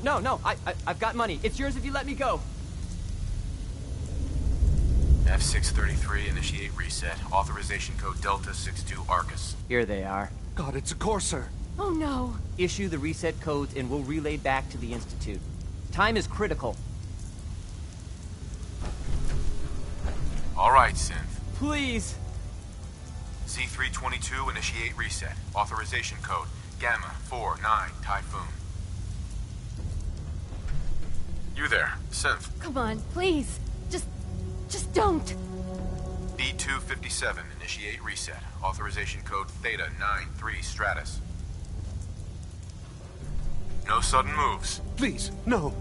No, I've got money. It's yours if you let me go. F633, initiate reset. Authorization code Delta 62 Arcus. Here they are. God, it's a Courser. Oh no. Issue the reset codes and we'll relay back to the Institute. Time is critical. All right, Synth. Please. Z322, initiate reset. Authorization code Gamma 49 Typhoon. You there, Synth. Come on, please. Just don't. B257, initiate reset. Authorization code Theta 93 Stratus. No sudden moves. Please, no.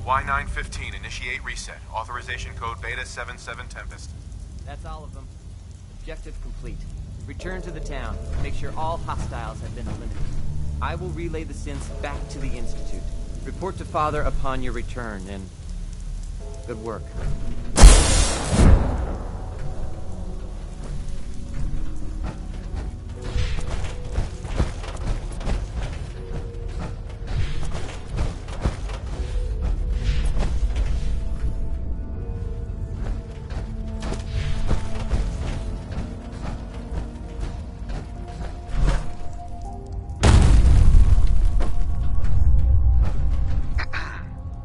Y915, initiate reset. Authorization code Beta 77 Tempest. That's all of them. Objective complete. Return to the town. Make sure all hostiles have been eliminated. I will relay the synths back to the Institute. Report to Father upon your return, and good work.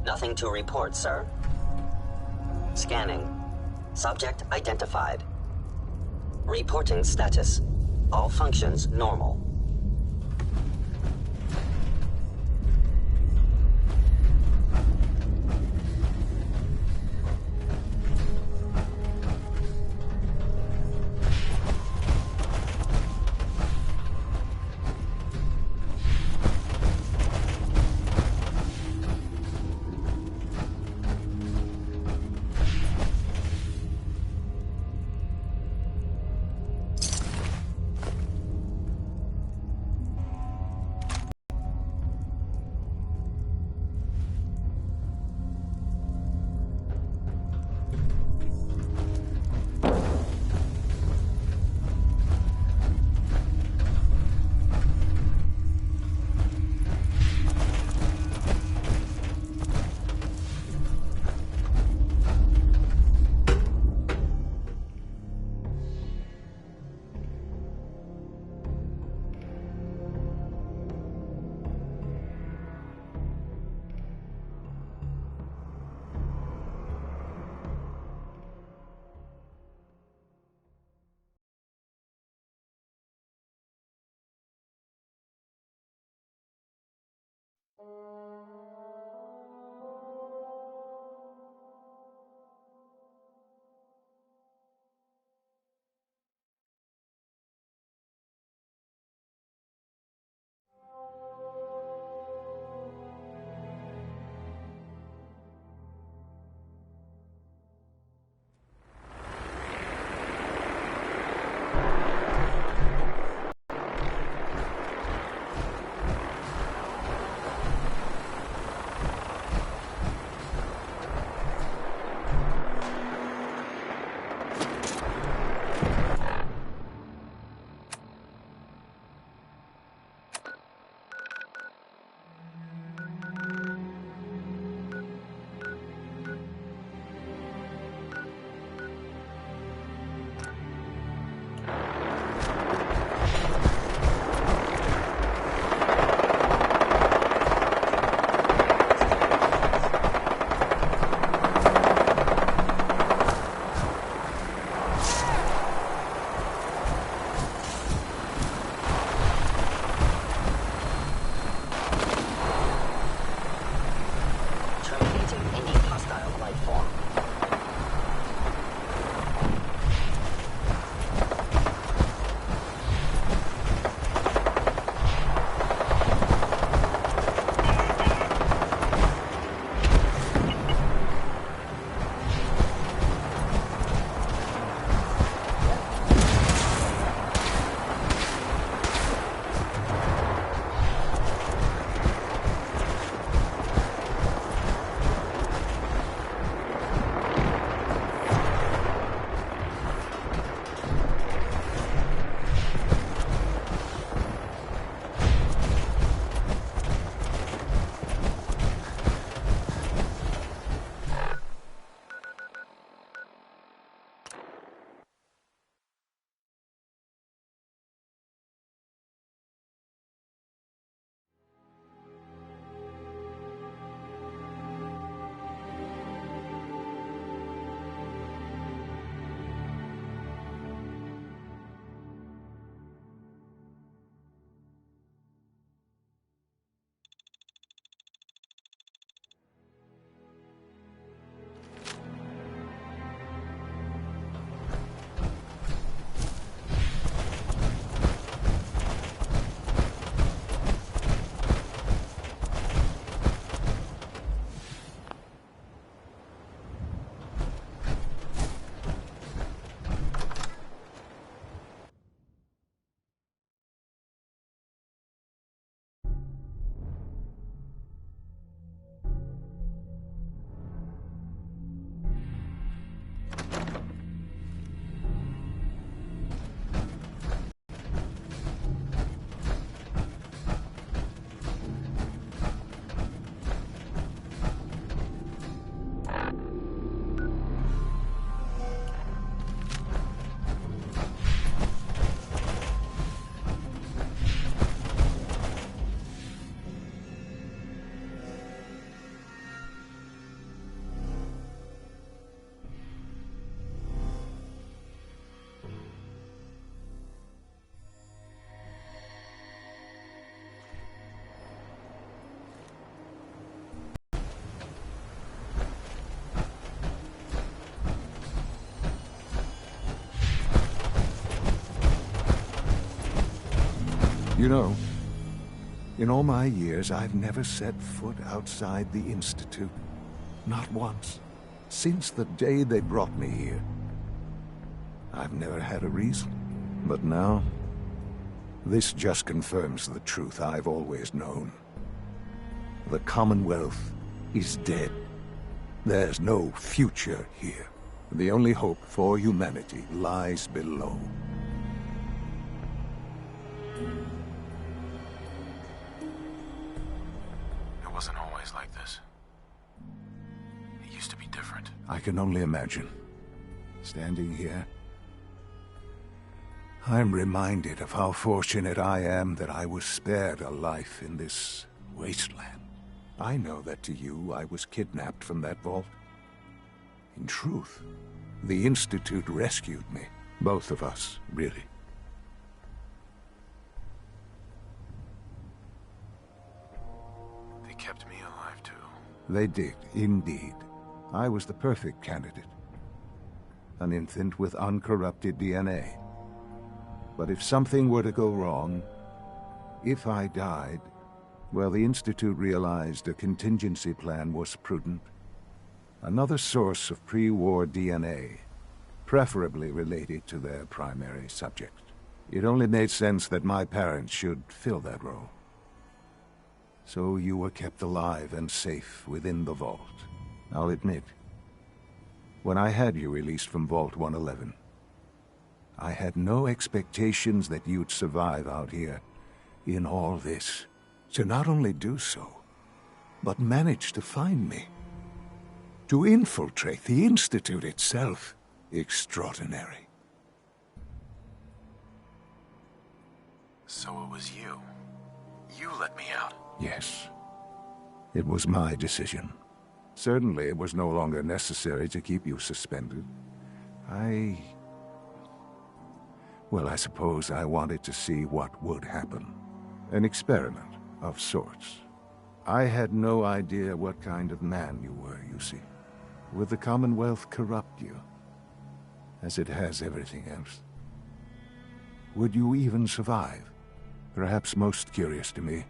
Nothing to report, sir. Scanning. Subject identified. Reporting status. All functions normal. You know, in all my years, I've never set foot outside the Institute. Not once. Since the day they brought me here. I've never had a reason. But now, this just confirms the truth I've always known. The Commonwealth is dead. There's no future here. The only hope for humanity lies below. It wasn't always like this. It used to be different. I can only imagine. Standing here, I'm reminded of how fortunate I am that I was spared a life in this wasteland. I know that to you, I was kidnapped from that vault. In truth, the Institute rescued me. Both of us, really. They kept me alive, too. They did, indeed. I was the perfect candidate. An infant with uncorrupted DNA. But if something were to go wrong, if I died, well, the Institute realized a contingency plan was prudent. Another source of pre-war DNA, preferably related to their primary subject. It only made sense that my parents should fill that role. So you were kept alive and safe within the vault. I'll admit, when I had you released from Vault 111, I had no expectations that you'd survive out here in all this. To not only do so, but manage to find me. To infiltrate the Institute itself. Extraordinary. So it was you. You let me out. Yes. It was my decision. Certainly it was no longer necessary to keep you suspended. Well, I suppose I wanted to see what would happen. An experiment of sorts. I had no idea what kind of man you were, you see. Would the Commonwealth corrupt you, as it has everything else? Would you even survive? Perhaps most curious to me,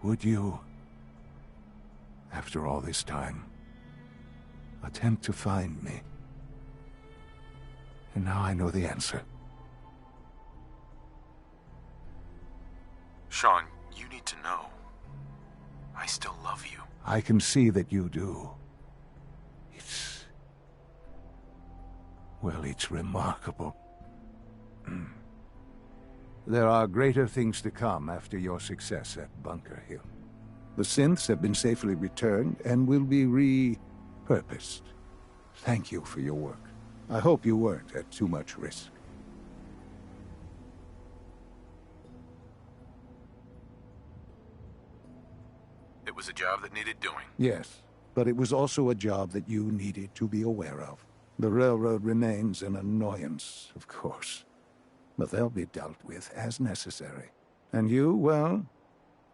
would you, after all this time, attempt to find me? And now I know the answer. Sean, you need to know. I still love you. I can see that you do. Well, it's remarkable. There are greater things to come after your success at Bunker Hill. The synths have been safely returned and will be repurposed. Thank you for your work. I hope you weren't at too much risk. It was a job that needed doing. Yes, but it was also a job that you needed to be aware of. The railroad remains an annoyance, of course, but they'll be dealt with as necessary. And you, well,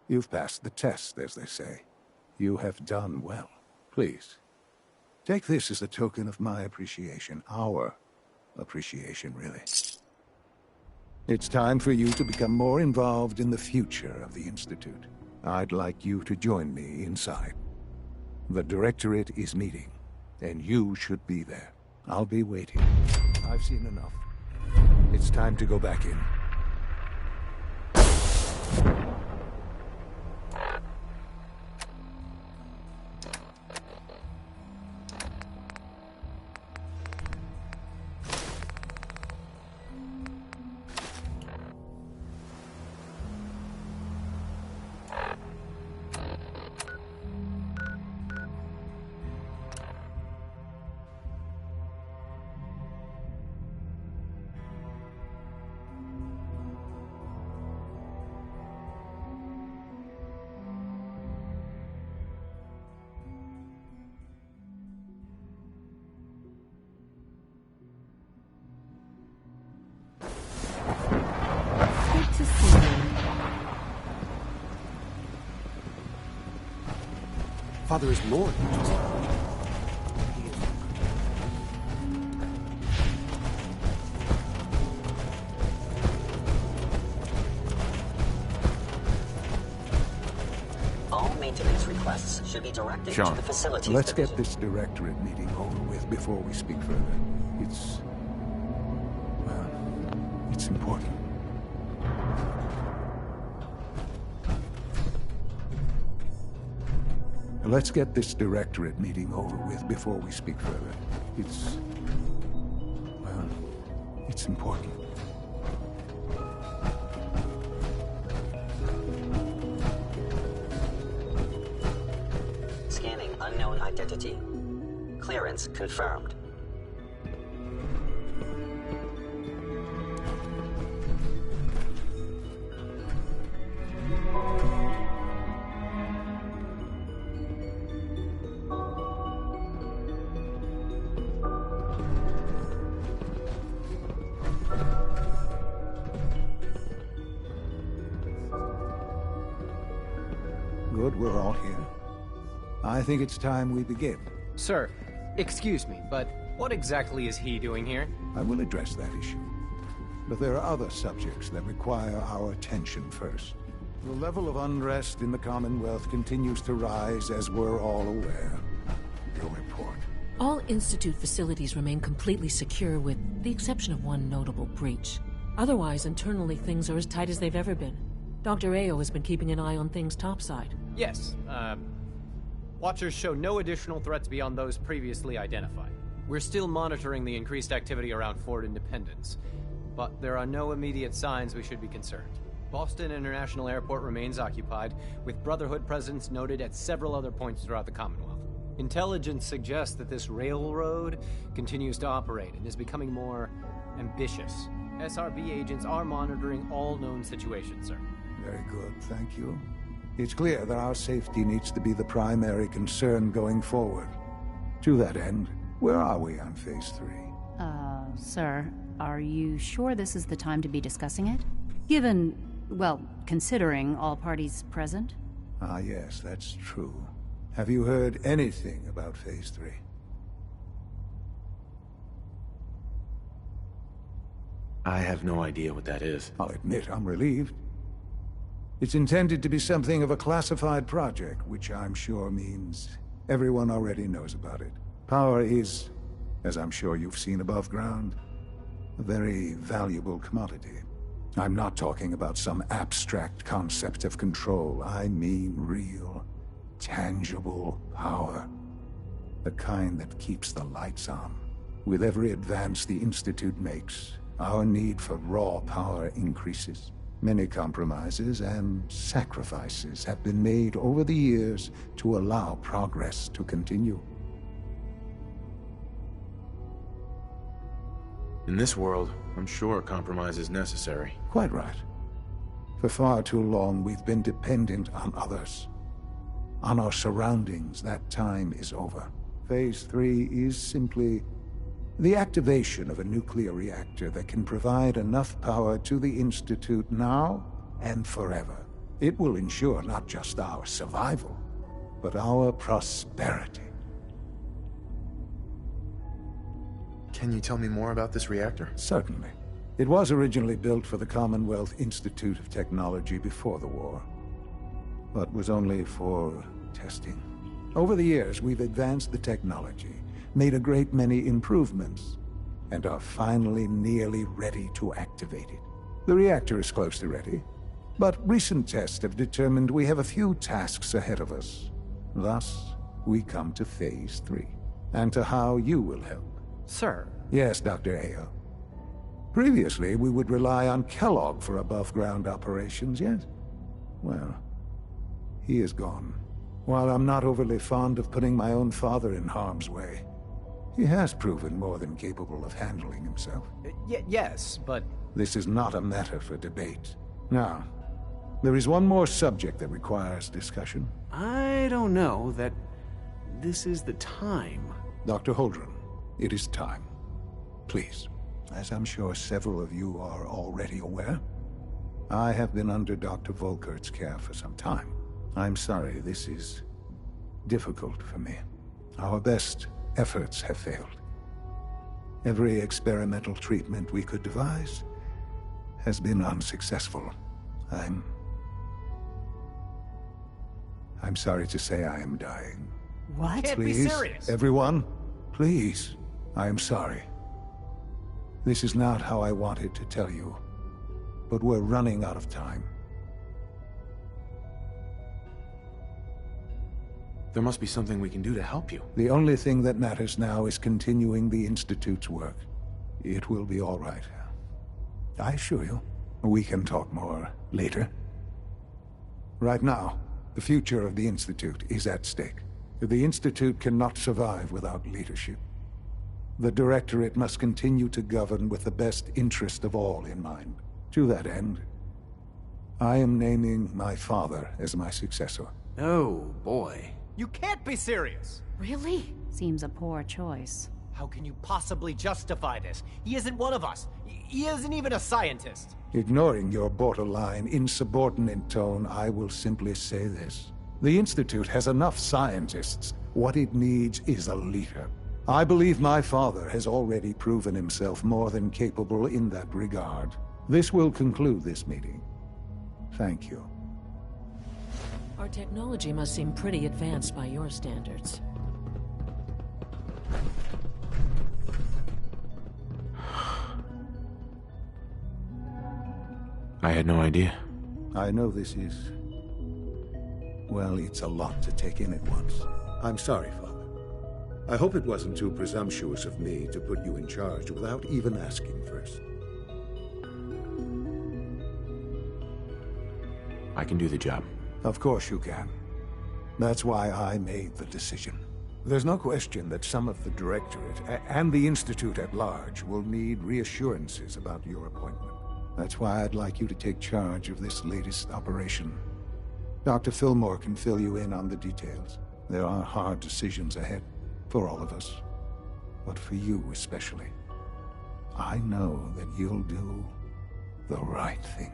you've passed the test, as they say. You have done well. Please, take this as a token of my appreciation. Our appreciation, really. It's time for you to become more involved in the future of the Institute. I'd like you to join me inside. The Directorate is meeting, and you should be there. I'll be waiting. I've seen enough. It's time to go back in. Father is Lord. All maintenance requests should be directed Sean, to the facilities Let's division. get this directorate meeting over with before we speak further. It's important. Let's get this directorate meeting over with before we speak further. It's important. Scanning unknown identity. Clearance confirmed. Good, we're all here. I think it's time we begin. Sir, excuse me, but what exactly is he doing here? I will address that issue. But there are other subjects that require our attention first. The level of unrest in the Commonwealth continues to rise, as we're all aware. Your report. All Institute facilities remain completely secure with the exception of one notable breach. Otherwise, internally things are as tight as they've ever been. Dr. Ao has been keeping an eye on things topside. Yes, Watchers show no additional threats beyond those previously identified. We're still monitoring the increased activity around Fort Independence, but there are no immediate signs we should be concerned. Boston International Airport remains occupied, with Brotherhood presence noted at several other points throughout the Commonwealth. Intelligence suggests that this railroad continues to operate and is becoming more ambitious. SRB agents are monitoring all known situations, sir. Very good, thank you. It's clear that our safety needs to be the primary concern going forward. To that end, where are we on Phase 3? Sir, are you sure this is the time to be discussing it? Given, well, considering all parties present? Ah, yes, that's true. Have you heard anything about Phase 3? I have no idea what that is. I'll admit I'm relieved. It's intended to be something of a classified project, which I'm sure means everyone already knows about it. Power is, as I'm sure you've seen above ground, a very valuable commodity. I'm not talking about some abstract concept of control. I mean real, tangible power. The kind that keeps the lights on. With every advance the Institute makes, our need for raw power increases. Many compromises and sacrifices have been made over the years to allow progress to continue. In this world, I'm sure compromise is necessary. Quite right. For far too long, we've been dependent on others. On our surroundings. That time is over. Phase 3 is simply the activation of a nuclear reactor that can provide enough power to the Institute now and forever. It will ensure not just our survival, but our prosperity. Can you tell me more about this reactor? Certainly. It was originally built for the Commonwealth Institute of Technology before the war, but was only for testing. Over the years, we've advanced the technology, made a great many improvements, and are finally nearly ready to activate it. The reactor is close to ready, but recent tests have determined we have a few tasks ahead of us. Thus, we come to Phase 3, and to how you will help. Sir. Yes, Dr. Ao. Previously, we would rely on Kellogg for above-ground operations, yes? Well, he is gone. While I'm not overly fond of putting my own father in harm's way, he has proven more than capable of handling himself. Yes, but... This is not a matter for debate. Now, there is one more subject that requires discussion. I don't know that this is the time. Dr. Holdren, it is time. Please, as I'm sure several of you are already aware, I have been under Dr. Volkert's care for some time. I'm sorry, this is difficult for me. Our best efforts have failed. Every experimental treatment we could devise I'm sorry to say I am dying. What? Can't be Please, serious. everyone, please. I am sorry. This is not how I wanted to tell you, but we're running out of time. There must be something we can do to help you. The only thing that matters now is continuing the Institute's work. It will be all right. I assure you. We can talk more later. Right now, the future of the Institute is at stake. The Institute cannot survive without leadership. The Directorate must continue to govern with the best interest of all in mind. To that end, I am naming my father as my successor. Oh, boy. You can't be serious! Really? Seems a poor choice. How can you possibly justify this? He isn't one of us. He isn't even a scientist. Ignoring your borderline, insubordinate tone, I will simply say this. The Institute has enough scientists. What it needs is a leader. I believe my father has already proven himself more than capable in that regard. This will conclude this meeting. Thank you. Our technology must seem pretty advanced by your standards. I had no idea. I know this is... well, it's a lot to take in at once. I'm sorry, Father. I hope it wasn't too presumptuous of me to put you in charge without even asking first. I can do the job. Of course you can. That's why I made the decision. There's no question that some of the Directorate and the Institute at large will need reassurances about your appointment. That's why I'd like you to take charge of this latest operation. Dr. Fillmore can fill you in on the details. There are hard decisions ahead, for all of us. But for you especially. I know that you'll do the right thing.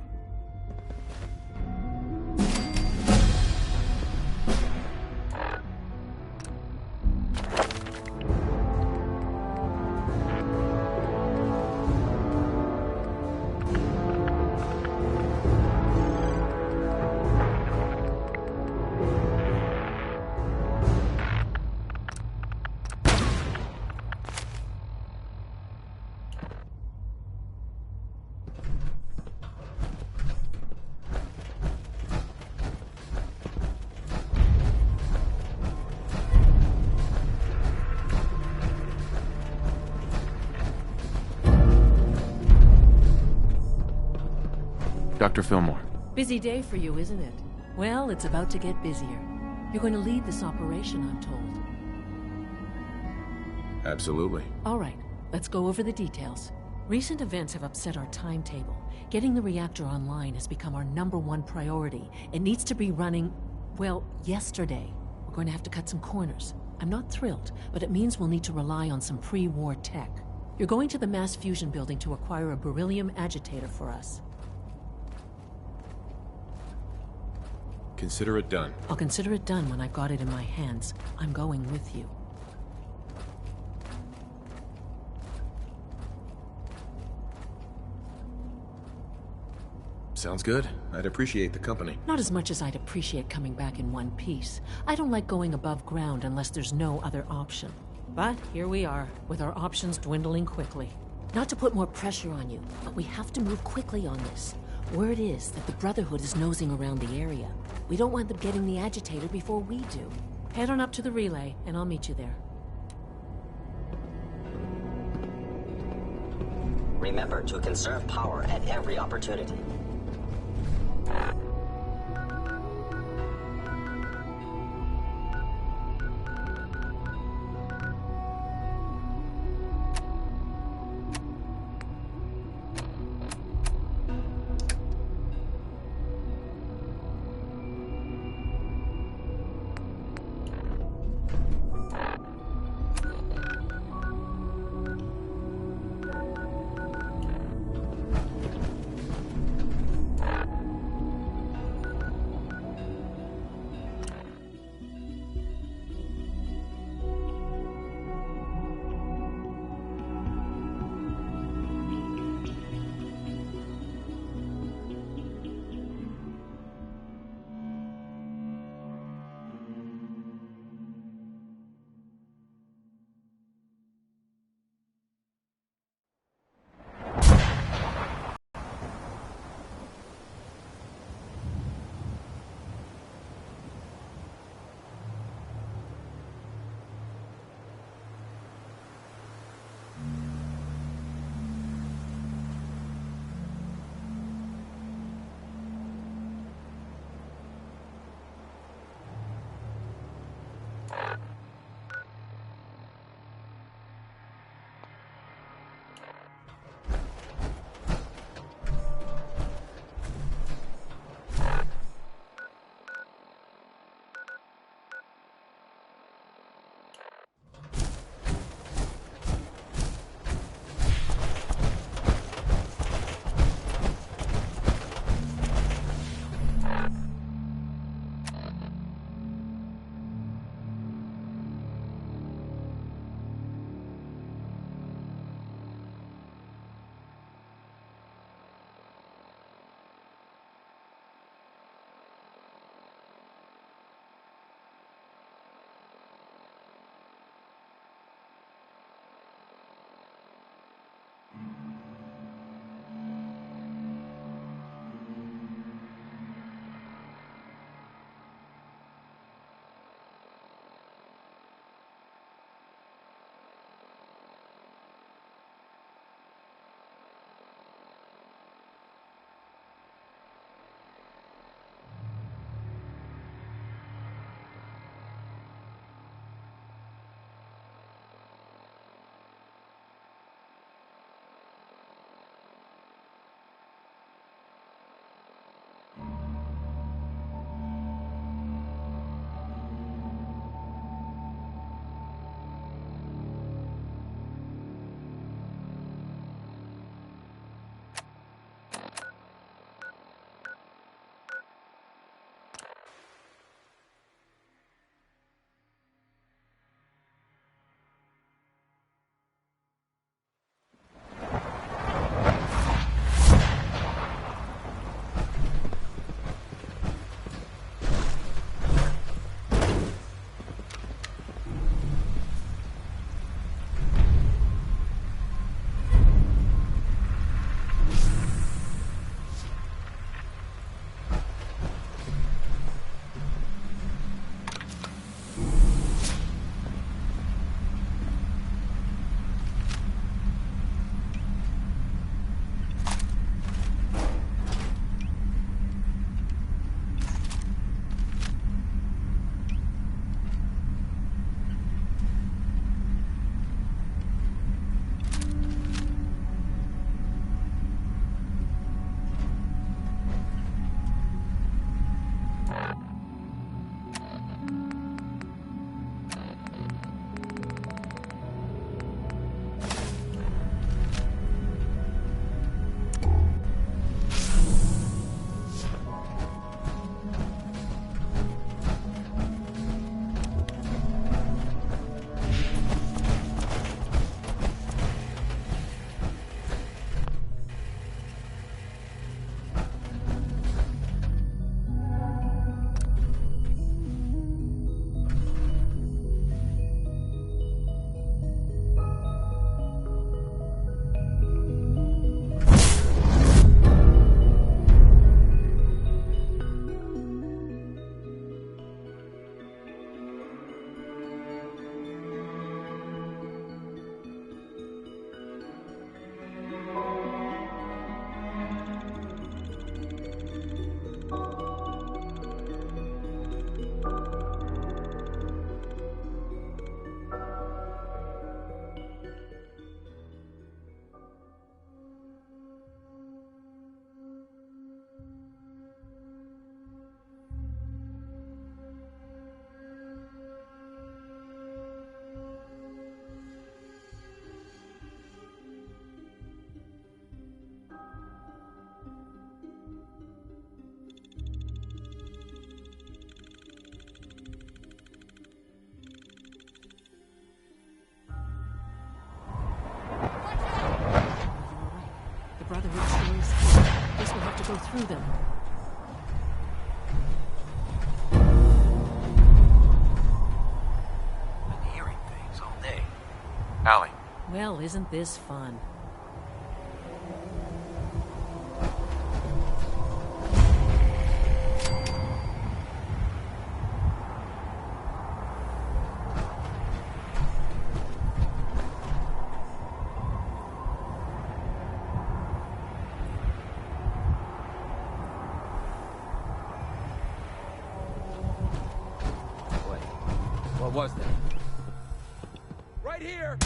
Dr. Fillmore. Busy day for you, isn't it? Well, it's about to get busier. You're going to lead this operation, I'm told. Absolutely. All right, let's go over the details. Recent events have upset our timetable. Getting the reactor online has become our #1 priority. It needs to be running, well, yesterday. We're going to have to cut some corners. I'm not thrilled, but it means we'll need to rely on some pre-war tech. You're going to the Mass Fusion building to acquire a beryllium agitator for us. Consider it done. I'll consider it done when I've got it in my hands. I'm going with you. Sounds good. I'd appreciate the company. Not as much as I'd appreciate coming back in one piece. I don't like going above ground unless there's no other option. But here we are, with our options dwindling quickly. Not to put more pressure on you, but we have to move quickly on this. Word is that the Brotherhood is nosing around the area. We don't want them getting the agitator before we do. Head on up to the relay, and I'll meet you there. Remember to conserve power at every opportunity. through them. Been hearing things all day. Allie. Well, isn't this fun? What was that? Right here!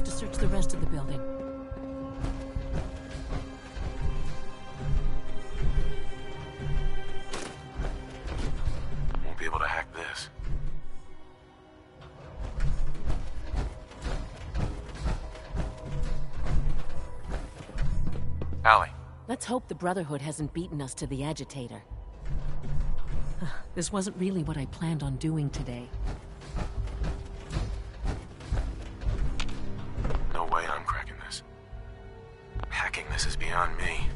Search the rest of the building. Won't be able to hack this. Allie. Let's hope the Brotherhood hasn't beaten us to the agitator. This wasn't really what I planned on doing today. No way I'm cracking this. Hacking this is beyond me.